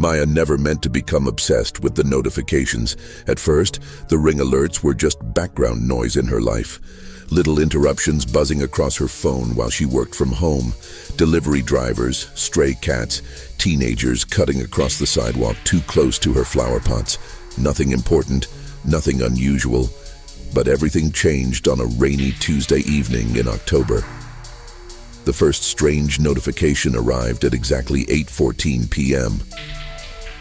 Maya never meant to become obsessed with the notifications. At first, the ring alerts were just background noise in her life. Little interruptions buzzing across her phone while she worked from home. Delivery drivers, stray cats, teenagers cutting across the sidewalk too close to her flower pots. Nothing important, nothing unusual. But everything changed on a rainy Tuesday evening in October. The first strange notification arrived at exactly 8:14 p.m.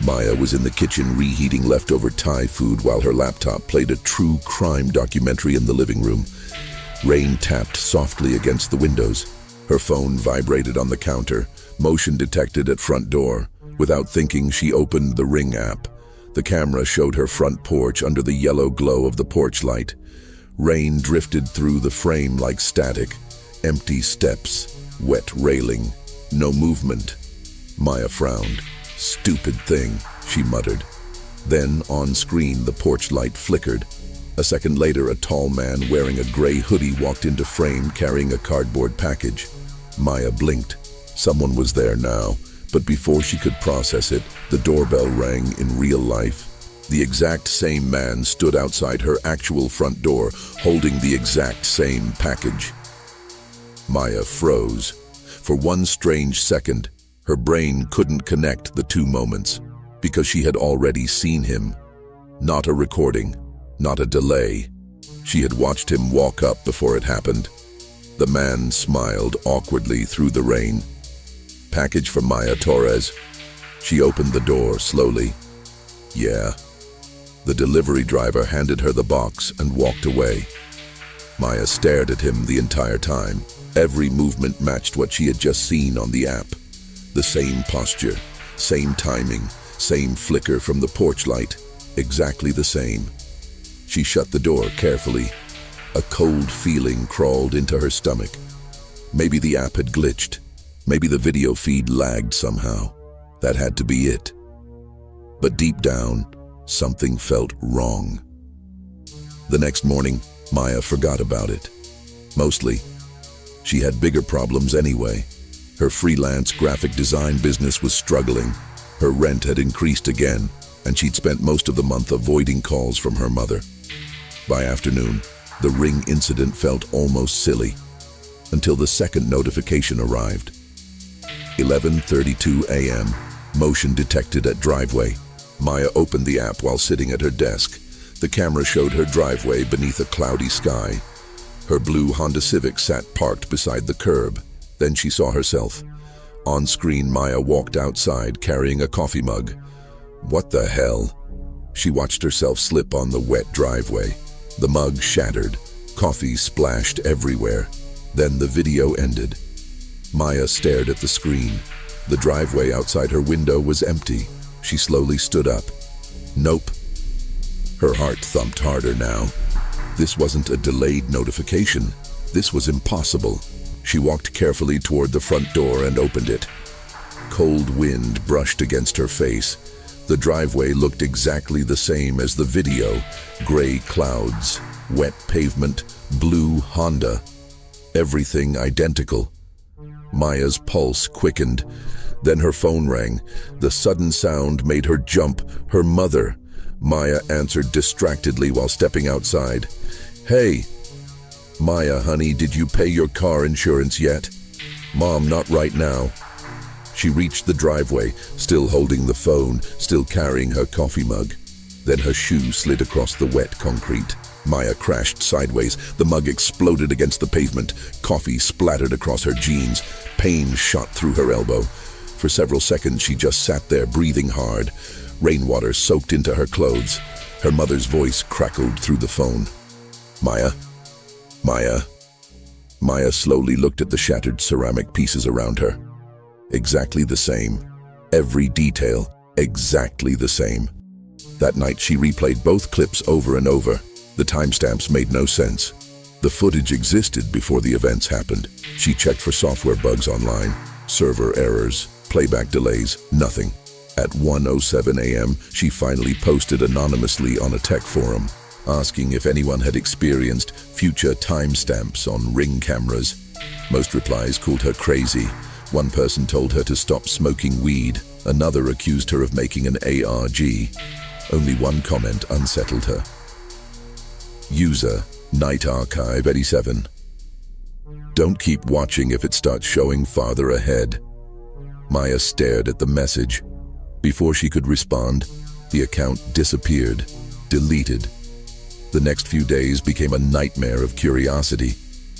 Maya was in the kitchen reheating leftover Thai food while her laptop played a true crime documentary in the living room. Rain tapped softly against the windows. Her phone vibrated on the counter, motion detected at front door. Without thinking, she opened the Ring app. The camera showed her front porch under the yellow glow of the porch light. Rain drifted through the frame like static. Empty steps, wet railing, no movement. Maya frowned. "Stupid thing," she muttered. Then, on screen, the porch light flickered. A second later, a tall man wearing a gray hoodie walked into frame carrying a cardboard package. Maya blinked. Someone was there now, but before she could process it, the doorbell rang in real life. The exact same man stood outside her actual front door, holding the exact same package. Maya froze. For one strange second, her brain couldn't connect the two moments, because she had already seen him. Not a recording, not a delay. She had watched him walk up before it happened. The man smiled awkwardly through the rain. "Package for Maya Torres." She opened the door slowly. "Yeah." The delivery driver handed her the box and walked away. Maya stared at him the entire time. Every movement matched what she had just seen on the app. The same posture, same timing, same flicker from the porch light. Exactly the same. She shut the door carefully. A cold feeling crawled into her stomach. Maybe the app had glitched. Maybe the video feed lagged somehow. That had to be it. But deep down, something felt wrong. The next morning, Maya forgot about it. Mostly. She had bigger problems anyway. Her freelance graphic design business was struggling. Her rent had increased again, and she'd spent most of the month avoiding calls from her mother. By afternoon, the Ring incident felt almost silly, until the second notification arrived. 11:32 a.m., motion detected at driveway. Maya opened the app while sitting at her desk. The camera showed her driveway beneath a cloudy sky. Her blue Honda Civic sat parked beside the curb. Then she saw herself. On screen, Maya walked outside carrying a coffee mug. What the hell? She watched herself slip on the wet driveway. The mug shattered. Coffee splashed everywhere. Then the video ended. Maya stared at the screen. The driveway outside her window was empty. She slowly stood up. Nope. Her heart thumped harder now. This wasn't a delayed notification. This was impossible. She walked carefully toward the front door and opened it. Cold wind brushed against her face. The driveway looked exactly the same as the video. Gray clouds, wet pavement, blue Honda. Everything identical. Maya's pulse quickened. Then her phone rang. The sudden sound made her jump. Her mother. Maya answered distractedly while stepping outside. "Hey." "Maya, honey, did you pay your car insurance yet?" "Mom, not right now." She reached the driveway, still holding the phone, still carrying her coffee mug. Then her shoe slid across the wet concrete. Maya crashed sideways. The mug exploded against the pavement. Coffee splattered across her jeans. Pain shot through her elbow. For several seconds, she just sat there, breathing hard. Rainwater soaked into her clothes. Her mother's voice crackled through the phone. "Maya? Maya?" Maya slowly looked at the shattered ceramic pieces around her. Exactly the same. Every detail, exactly the same. That night she replayed both clips over and over. The timestamps made no sense. The footage existed before the events happened. She checked for software bugs online, server errors, playback delays, nothing. At 1:07 a.m., she finally posted anonymously on a tech forum, asking if anyone had experienced future timestamps on Ring cameras. Most replies called her crazy. One person told her to stop smoking weed. Another accused her of making an ARG. Only one comment unsettled her. User, Night Archive 87. Don't keep watching if it starts showing farther ahead. Maya stared at the message. Before she could respond, the account disappeared, deleted. The next few days became a nightmare of curiosity.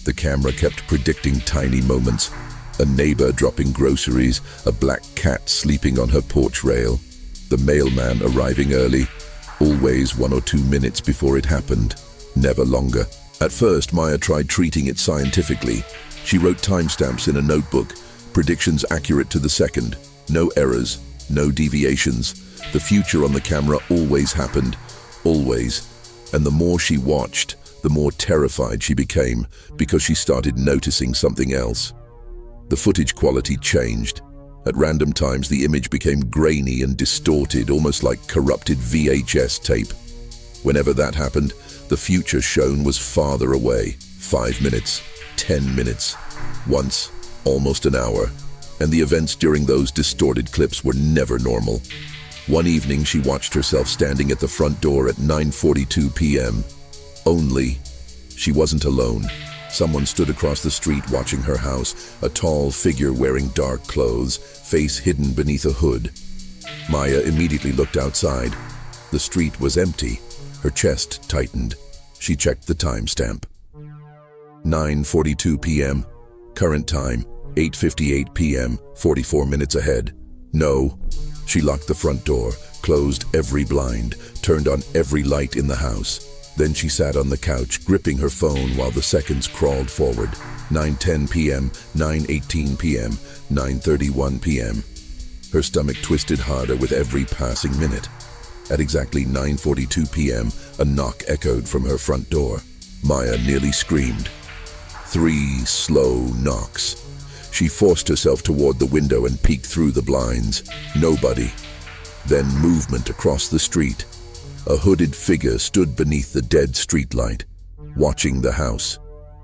The camera kept predicting tiny moments. A neighbor dropping groceries, a black cat sleeping on her porch rail, the mailman arriving early, always 1 or 2 minutes before it happened, never longer. At first, Maya tried treating it scientifically. She wrote timestamps in a notebook, predictions accurate to the second, no errors, no deviations. The future on the camera always happened, always. And the more she watched, the more terrified she became because she started noticing something else. The footage quality changed. At random times, the image became grainy and distorted, almost like corrupted VHS tape. Whenever that happened, the future shown was farther away. 5 minutes, 10 minutes, once, almost an hour. And the events during those distorted clips were never normal. One evening, she watched herself standing at the front door at 9:42 p.m. Only, she wasn't alone. Someone stood across the street watching her house, a tall figure wearing dark clothes, face hidden beneath a hood. Maya immediately looked outside. The street was empty. Her chest tightened. She checked the timestamp. 9:42 p.m. Current time, 8:58 p.m., 44 minutes ahead. No. She locked the front door, closed every blind, turned on every light in the house. Then she sat on the couch, gripping her phone while the seconds crawled forward. 9:10 p.m., 9:18 p.m., 9:31 p.m. Her stomach twisted harder with every passing minute. At exactly 9:42 p.m., a knock echoed from her front door. Maya nearly screamed. 3 slow knocks. She forced herself toward the window and peeked through the blinds. Nobody. Then movement across the street. A hooded figure stood beneath the dead streetlight, watching the house,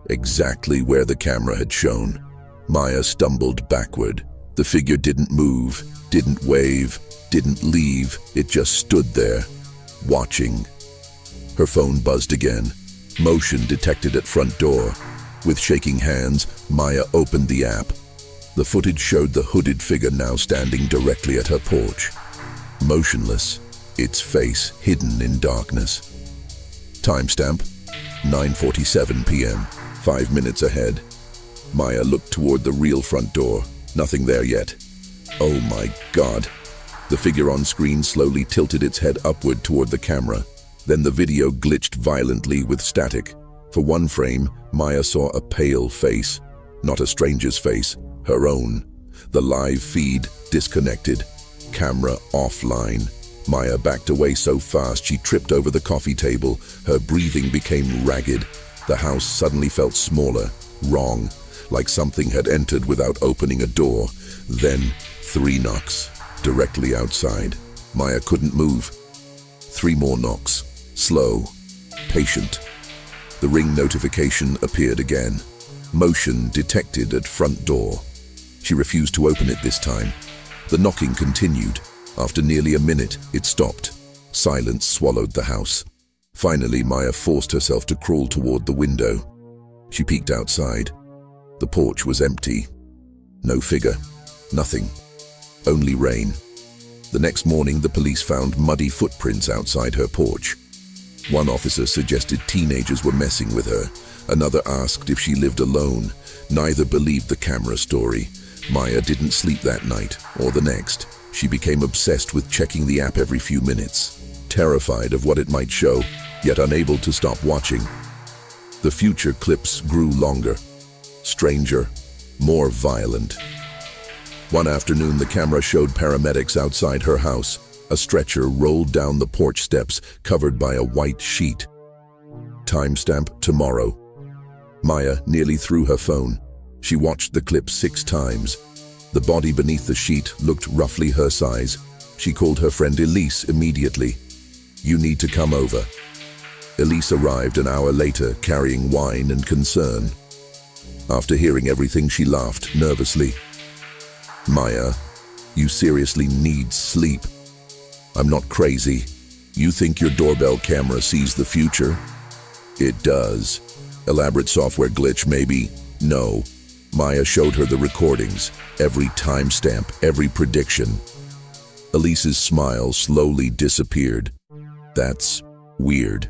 exactly where the camera had shown. Maya stumbled backward. The figure didn't move, didn't wave, didn't leave. It just stood there, watching. Her phone buzzed again. Motion detected at front door. With shaking hands, Maya opened the app. The footage showed the hooded figure now standing directly at her porch. Motionless, its face hidden in darkness. Timestamp, 9:47 p.m., 5 minutes ahead. Maya looked toward the real front door. Nothing there yet. Oh my God. The figure on screen slowly tilted its head upward toward the camera. Then the video glitched violently with static. For one frame, Maya saw a pale face. Not a stranger's face, her own. The live feed disconnected. Camera offline. Maya backed away so fast she tripped over the coffee table. Her breathing became ragged. The house suddenly felt smaller, wrong, like something had entered without opening a door. Then 3 knocks, directly outside. Maya couldn't move. 3 more knocks, slow, patient. The ring notification appeared again. Motion detected at front door. She refused to open it this time. The knocking continued. After nearly a minute, it stopped. Silence swallowed the house. Finally, Maya forced herself to crawl toward the window. She peeked outside. The porch was empty. No figure. Nothing. Only rain. The next morning, the police found muddy footprints outside her porch. One officer suggested teenagers were messing with her. Another asked if she lived alone. Neither believed the camera story. Maya didn't sleep that night, or the next. She became obsessed with checking the app every few minutes, terrified of what it might show, yet unable to stop watching. The future clips grew longer, stranger, more violent. One afternoon, the camera showed paramedics outside her house. A stretcher rolled down the porch steps, covered by a white sheet. Timestamp tomorrow. Maya nearly threw her phone. She watched the clip 6 times. The body beneath the sheet looked roughly her size. She called her friend Elise immediately. "You need to come over." Elise arrived an hour later, carrying wine and concern. After hearing everything, she laughed nervously. "Maya, You seriously need sleep. I'm not crazy. You think your doorbell camera sees the future? It does. Elaborate software glitch, maybe? No. Maya showed her the recordings, every timestamp, every prediction. Elise's smile slowly disappeared. That's weird.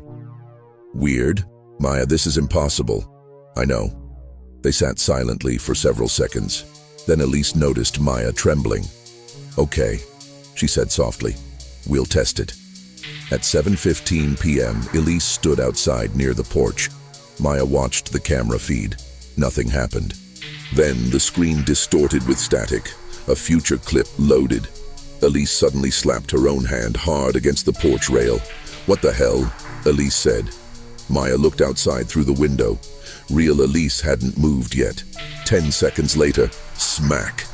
Weird? Maya, this is impossible. I know. They sat silently for several seconds. Then Elise noticed Maya trembling. Okay, she said softly. We'll test it. At 7:15 p.m., Elise stood outside near the porch. Maya watched the camera feed. Nothing happened. Then the screen distorted with static. A future clip loaded. Elise suddenly slapped her own hand hard against the porch rail. What the hell? Elise said. Maya looked outside through the window. Real Elise hadn't moved yet. 10 seconds later, smack.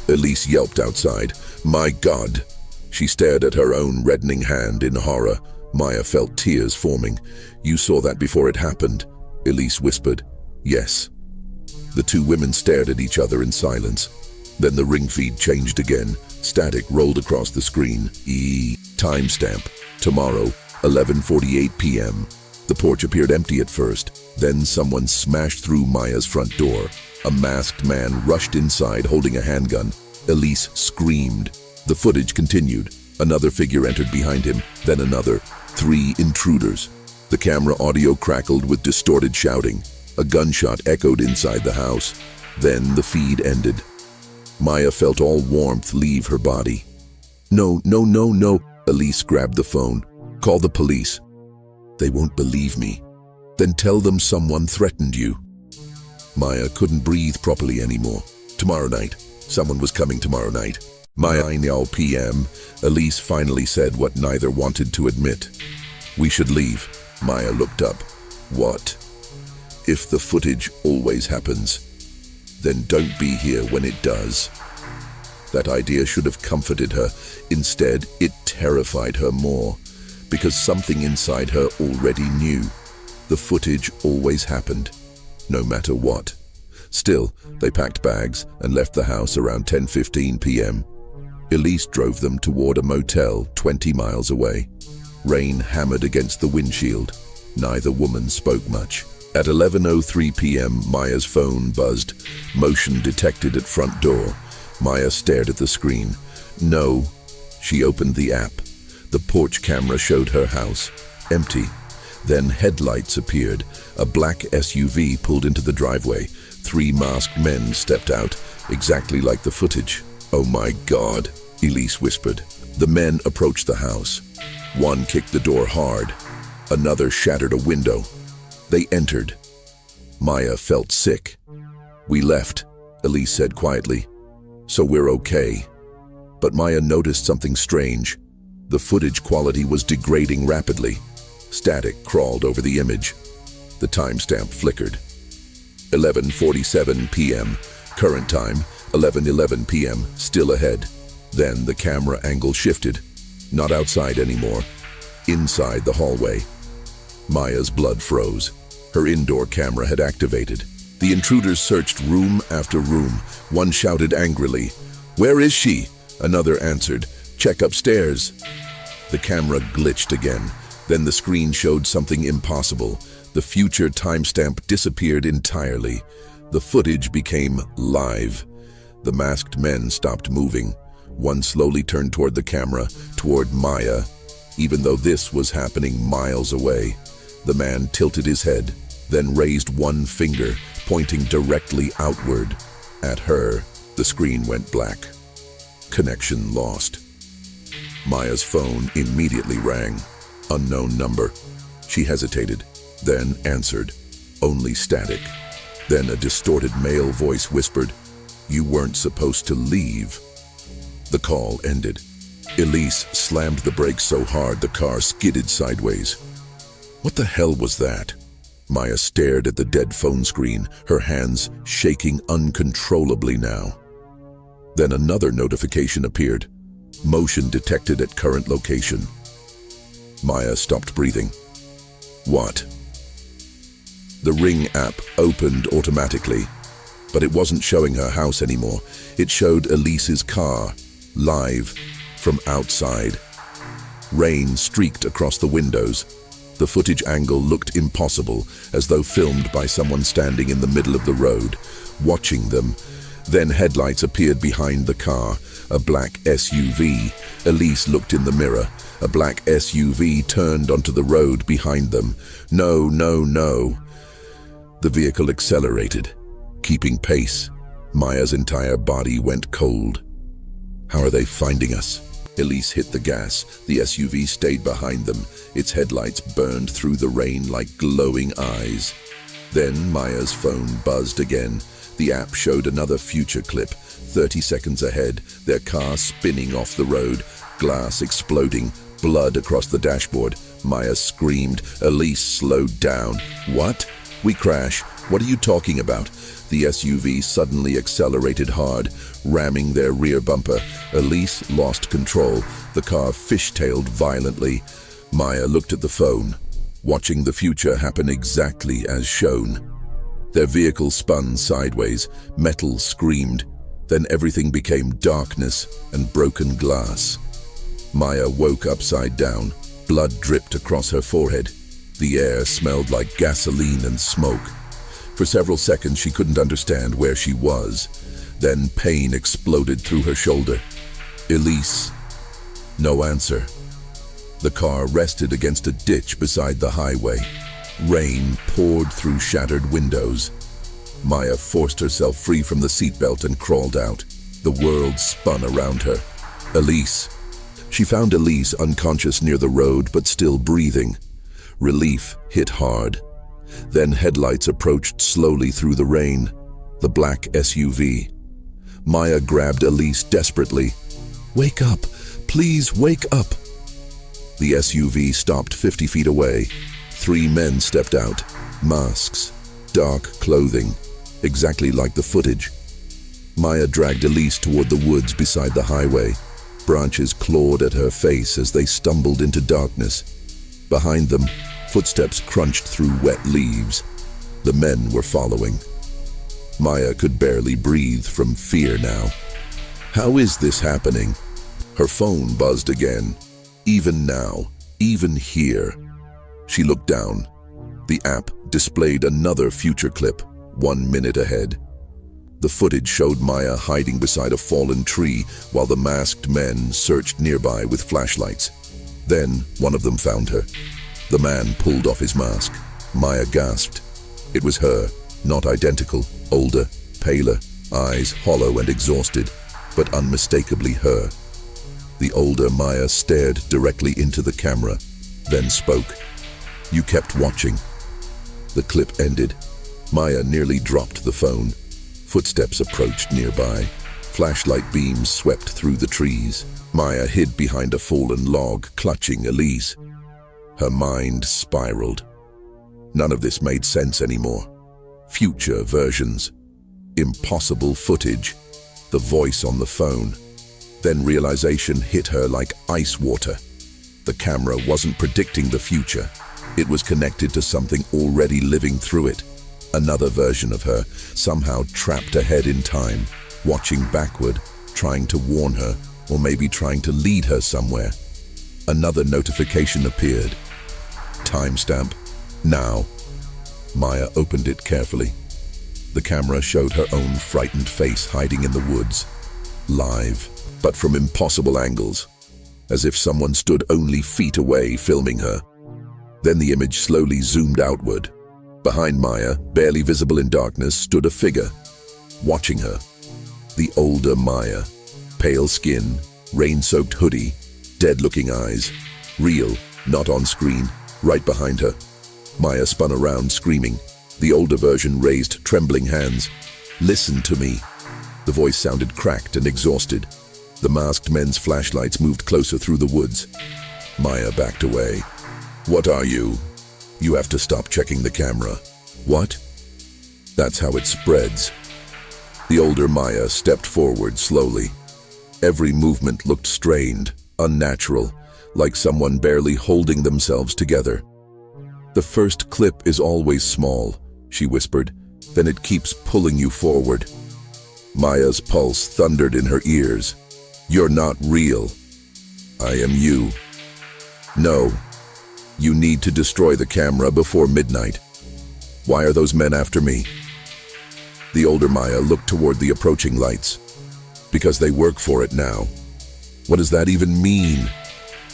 Elise yelped outside. My God! She stared at her own reddening hand in horror. Maya felt tears forming. You saw that before it happened? Elise whispered. Yes. The two women stared at each other in silence. Then the ring feed changed again. Static rolled across the screen. Timestamp. Tomorrow, 11:48 p.m. The porch appeared empty at first. Then someone smashed through Maya's front door. A masked man rushed inside holding a handgun. Elise screamed. The footage continued. Another figure entered behind him, then another. 3 intruders. The camera audio crackled with distorted shouting. A gunshot echoed inside the house. Then the feed ended. Maya felt all warmth leave her body. No. Elise grabbed the phone. Call the police. They won't believe me. Then tell them someone threatened you. Maya couldn't breathe properly anymore. Tomorrow night. Someone was coming tomorrow night. Maya, 9 p.m. Elise finally said what neither wanted to admit. We should leave. Maya looked up. What? If the footage always happens, then don't be here when it does. That idea should have comforted her. Instead, it terrified her more, because something inside her already knew. The footage always happened, no matter what. Still, they packed bags and left the house around 10:15 p.m. Elise drove them toward a motel 20 miles away. Rain hammered against the windshield. Neither woman spoke much. At 11:03 p.m., Maya's phone buzzed. Motion detected at front door. Maya stared at the screen. No. She opened the app. The porch camera showed her house. Empty. Then headlights appeared. A black SUV pulled into the driveway. 3 masked men stepped out, exactly like the footage. Oh my God, Elise whispered. The men approached the house. One kicked the door hard. Another shattered a window. They entered. Maya felt sick. We left, Elise said quietly. So we're okay. But Maya noticed something strange. The footage quality was degrading rapidly. Static crawled over the image. The timestamp flickered. 11:47 p.m. Current time, 11:11 p.m. Still ahead. Then the camera angle shifted. Not outside anymore. Inside the hallway. Maya's blood froze. Her indoor camera had activated. The intruders searched room after room. One shouted angrily, "Where is she?" Another answered, "Check upstairs." The camera glitched again. Then the screen showed something impossible. The future timestamp disappeared entirely. The footage became live. The masked men stopped moving. One slowly turned toward the camera, toward Maya, even though this was happening miles away. The man tilted his head, then raised one finger, pointing directly outward. At her, the screen went black. Connection lost. Maya's phone immediately rang. Unknown number. She hesitated, then answered. Only static. Then a distorted male voice whispered, "You weren't supposed to leave." The call ended. Elise slammed the brakes so hard the car skidded sideways. What the hell was that? Maya stared at the dead phone screen, her hands shaking uncontrollably now. Then another notification appeared. Motion detected at current location. Maya stopped breathing. What? The Ring app opened automatically, but it wasn't showing her house anymore. It showed Elise's car. live from outside. Rain streaked across the windows. The footage angle looked impossible, as though filmed by someone standing in the middle of the road, watching them. Then headlights appeared behind the car, a black SUV. Elise looked in the mirror. A black SUV turned onto the road behind them. No, no, no. The vehicle accelerated, keeping pace. Maya's entire body went cold. How are they finding us? Elise hit the gas. The SUV stayed behind them. Its headlights burned through the rain like glowing eyes. Then Maya's phone buzzed again. The app showed another future clip. 30 seconds ahead, their car spinning off the road, glass exploding, blood across the dashboard. Maya screamed. Elise slowed down. What? We crash. What are you talking about? The SUV suddenly accelerated hard, ramming their rear bumper. Elise lost control. The car fishtailed violently. Maya looked at the phone, watching the future happen exactly as shown. Their vehicle spun sideways. Metal screamed. Then everything became darkness and broken glass. Maya woke upside down. Blood dripped across her forehead. The air smelled like gasoline and smoke. For several seconds she couldn't understand where she was. Then pain exploded through her shoulder. Elise. No answer. The car rested against a ditch beside the highway. Rain poured through shattered windows. Maya forced herself free from the seatbelt and crawled out. The world spun around her. Elise. She found Elise unconscious near the road but still breathing. Relief hit hard. Then headlights approached slowly through the rain. The black SUV. Maya grabbed Elise desperately. Wake up! Please wake up! The SUV stopped 50 feet away. 3 men stepped out. Masks. Dark clothing. Exactly like the footage. Maya dragged Elise toward the woods beside the highway. Branches clawed at her face as they stumbled into darkness. Behind them, footsteps crunched through wet leaves. The men were following. Maya could barely breathe from fear now. How is this happening? Her phone buzzed again. Even now, even here. She looked down. The app displayed another future clip, 1 minute ahead. The footage showed Maya hiding beside a fallen tree while the masked men searched nearby with flashlights. Then one of them found her. The man pulled off his mask. Maya gasped. It was her, not identical, older, paler, eyes hollow and exhausted, but unmistakably her. The older Maya stared directly into the camera, then spoke. You kept watching. The clip ended. Maya nearly dropped the phone. Footsteps approached nearby. Flashlight beams swept through the trees. Maya hid behind a fallen log, clutching Elise. Her mind spiraled. None of this made sense anymore. Future versions. Impossible footage. The voice on the phone. Then realization hit her like ice water. The camera wasn't predicting the future. It was connected to something already living through it. Another version of her, somehow trapped ahead in time, watching backward, trying to warn her, or maybe trying to lead her somewhere. Another notification appeared. Timestamp. Now. Maya opened it carefully. The camera showed her own frightened face hiding in the woods. Live, but from impossible angles, as if someone stood only feet away filming her. Then the image slowly zoomed outward. Behind Maya, barely visible in darkness, stood a figure, watching her. The older Maya. Pale skin, rain-soaked hoodie, dead-looking eyes. Real, not on screen, right behind her. Maya spun around, screaming. The older version raised trembling hands. Listen to me. The voice sounded cracked and exhausted. The masked men's flashlights moved closer through the woods. Maya backed away. What are you? You have to stop checking the camera. What? That's how it spreads. The older Maya stepped forward slowly. Every movement looked strained, unnatural, like someone barely holding themselves together. The first clip is always small, she whispered. Then it keeps pulling you forward. Maya's pulse thundered in her ears. You're not real. I am you. No. You need to destroy the camera before midnight. Why are those men after me? The older Maya looked toward the approaching lights. Because they work for it now. What does that even mean?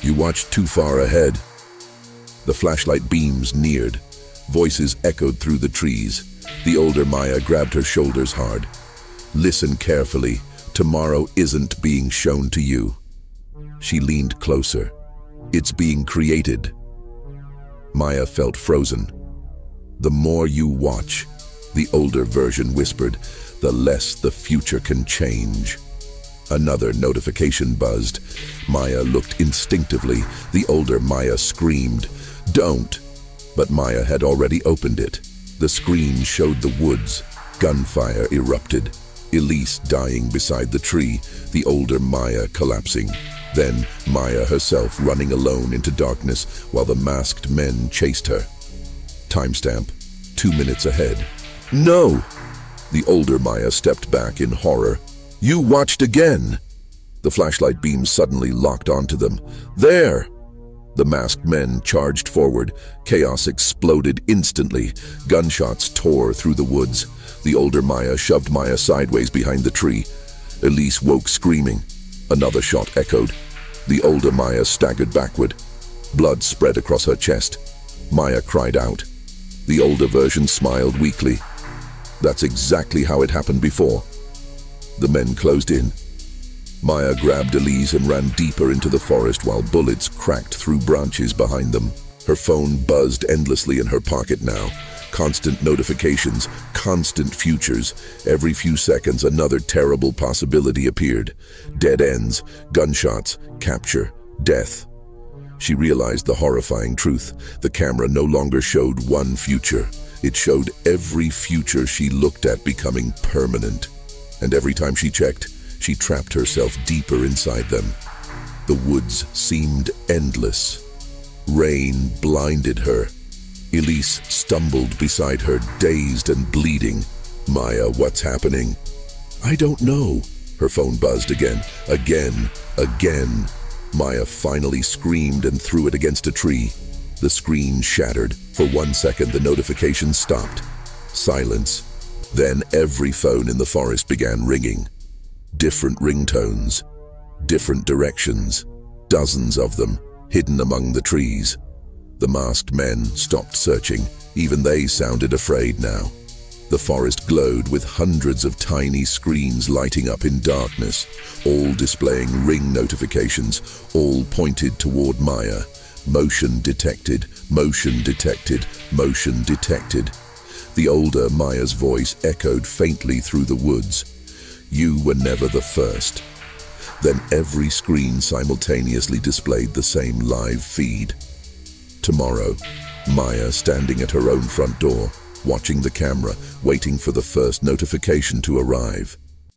You watched too far ahead. The flashlight beams neared. Voices echoed through the trees. The older Maya grabbed her shoulders hard. Listen carefully. Tomorrow isn't being shown to you. She leaned closer. It's being created. Maya felt frozen. The more you watch, the older version whispered, the less the future can change. Another notification buzzed. Maya looked instinctively. The older Maya screamed, "Don't!" But Maya had already opened it. The screen showed the woods. Gunfire erupted. Elise dying beside the tree, the older Maya collapsing. Then Maya herself running alone into darkness while the masked men chased her. Timestamp, 2 minutes ahead. No! The older Maya stepped back in horror. You watched again! The flashlight beams suddenly locked onto them. There! The masked men charged forward. Chaos exploded instantly. Gunshots tore through the woods. The older Maya shoved Maya sideways behind the tree. Elise woke screaming. Another shot echoed. The older Maya staggered backward. Blood spread across her chest. Maya cried out. The older version smiled weakly. That's exactly how it happened before. The men closed in. Maya grabbed Elise and ran deeper into the forest while bullets cracked through branches behind them. Her phone buzzed endlessly in her pocket now. Constant notifications, constant futures. Every few seconds, another terrible possibility appeared. Dead ends, gunshots, capture, death. She realized the horrifying truth. The camera no longer showed one future. It showed every future she looked at becoming permanent. And every time she checked, she trapped herself deeper inside them. The woods seemed endless. Rain blinded her. Elise stumbled beside her, dazed and bleeding. Maya, what's happening? I don't know. Her phone buzzed again. Again. Maya finally screamed and threw it against a tree. The screen shattered. For 1 second, the notification stopped. Silence. Then every phone in the forest began ringing. Different ringtones. Different directions. Dozens of them, hidden among the trees. The masked men stopped searching. Even they sounded afraid now. The forest glowed with hundreds of tiny screens lighting up in darkness, all displaying ring notifications, all pointed toward Maya. Motion detected, motion detected, motion detected. The older Maya's voice echoed faintly through the woods. You were never the first. Then every screen simultaneously displayed the same live feed. Tomorrow, Maya standing at her own front door, watching the camera, waiting for the first notification to arrive.